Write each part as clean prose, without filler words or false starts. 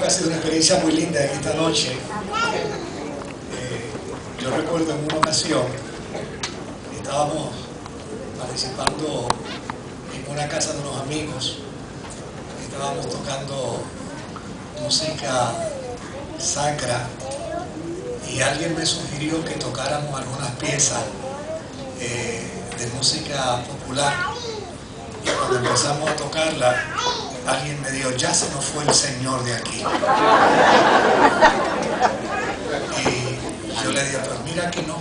que ha sido una experiencia muy linda en esta noche. Yo recuerdo en una ocasión estábamos participando en una casa de unos amigos, estábamos tocando música sacra y alguien me sugirió que tocáramos algunas piezas de música popular, y cuando empezamos a tocarla alguien me dijo: ya se nos fue el Señor de aquí. Y yo le dije: pues mira que no,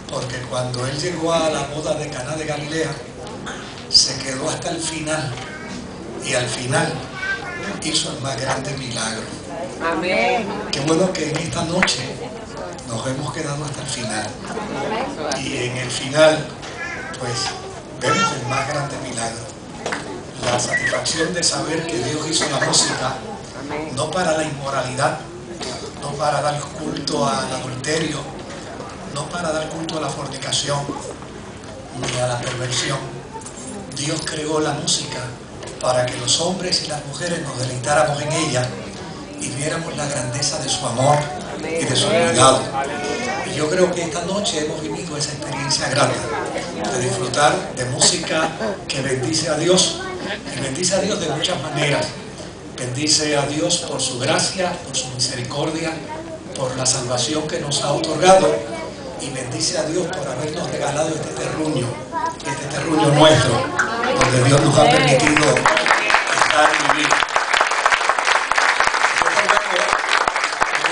porque cuando Él llegó a la boda de Caná de Galilea se quedó hasta el final, y al final hizo el más grande milagro. Amén. Qué bueno que en esta noche nos hemos quedado hasta el final, y en el final pues vemos el más grande milagro, la satisfacción de saber que Dios hizo la música no para la inmoralidad, no para dar culto al adulterio, no para dar culto a la fornicación ni a la perversión. Dios creó la música para que los hombres y las mujeres nos deleitáramos en ella y viéramos la grandeza de su amor y de su cuidado. Y yo creo que esta noche hemos vivido esa experiencia grande de disfrutar de música que bendice a Dios, y bendice a Dios de muchas maneras. Bendice a Dios por su gracia, por su misericordia, por la salvación que nos ha otorgado, y bendice a Dios por habernos regalado este terruño nuestro, donde Dios nos ha permitido estar y vivir.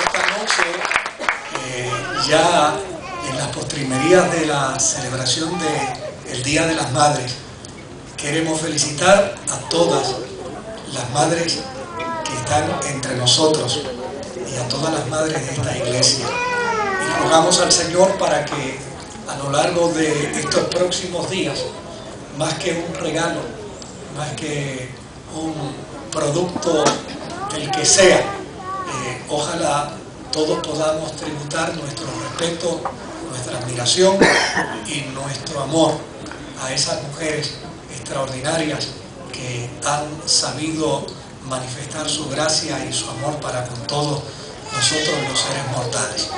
Esta noche, ya en las postrimerías de la celebración del Día de las Madres, queremos felicitar a todas las madres que están entre nosotros y a todas las madres de esta iglesia. Y rogamos al Señor para que a lo largo de estos próximos días, más que un regalo, más que un producto del que sea, ojalá todos podamos tributar nuestro respeto, nuestra admiración y nuestro amor a esas mujeres extraordinarias que han sabido manifestar su gracia y su amor para con todos nosotros los seres mortales.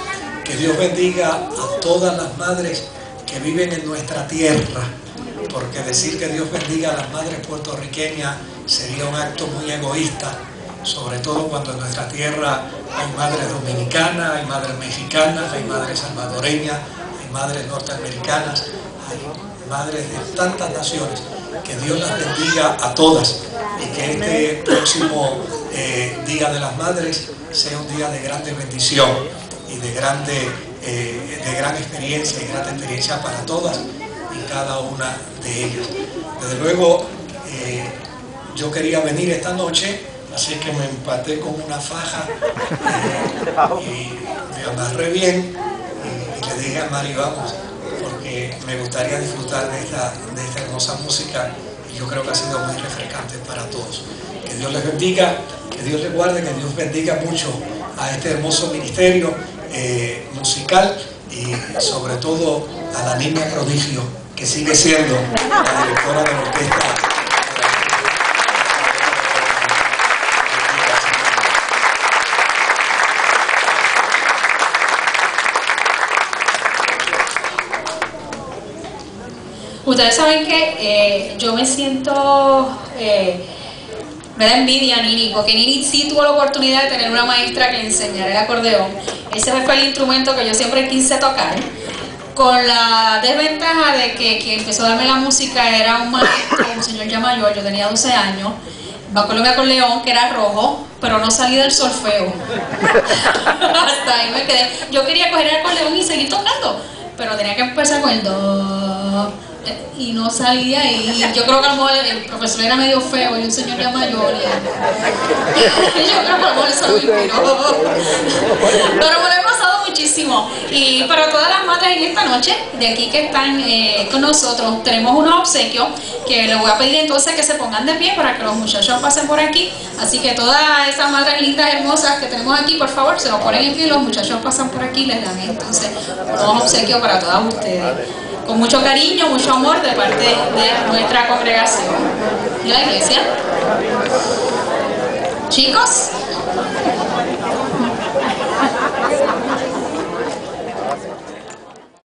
Que Dios bendiga a todas las madres que viven en nuestra tierra, porque decir que Dios bendiga a las madres puertorriqueñas sería un acto muy egoísta, sobre todo cuando en nuestra tierra hay madres dominicanas, hay madres mexicanas, hay madres salvadoreñas, hay madres norteamericanas, hay madres de tantas naciones. Que Dios las bendiga a todas, y que este próximo Día de las Madres sea un día de grande bendición y de gran experiencia y gran experiencia para todas y cada una de ellas. Desde luego, yo quería venir esta noche, así que me empaté con una faja y me amarré bien y le dije a Mari: vamos, porque me gustaría disfrutar de esta hermosa música, y yo creo que ha sido muy refrescante para todos. Que Dios les bendiga, que Dios les guarde, que Dios bendiga mucho a este hermoso ministerio musical, y sobre todo a la niña prodigio, que sigue siendo la directora de la orquesta. Ustedes saben que yo me siento, me da envidia a Nini, porque Nini sí tuvo la oportunidad de tener una maestra que le enseñara el acordeón. Ese fue el instrumento que yo siempre quise tocar, con la desventaja de que quien empezó a darme la música era un maestro, un señor ya mayor. Yo tenía 12 años, me acuerdo mi acordeón que era rojo, pero no salí del solfeo. Hasta ahí me quedé. Yo quería coger el acordeón y seguir tocando, pero tenía que empezar con el do, y no salí de ahí. Yo creo que a lo mejor el profesor era medio feo y un señor ya mayor, y yo creo que a lo mejor eso me inspiró. Pero me lo he pasado muchísimo. Y para todas las madres en esta noche de aquí que están con nosotros, tenemos unos obsequios que les voy a pedir entonces que se pongan de pie para que los muchachos pasen por aquí. Así que todas esas madres lindas, hermosas que tenemos aquí, por favor, se nos ponen en pie, los muchachos pasan por aquí y les dan entonces unos obsequios para todas ustedes. Con mucho cariño, mucho amor de parte de nuestra congregación y la iglesia. Chicos.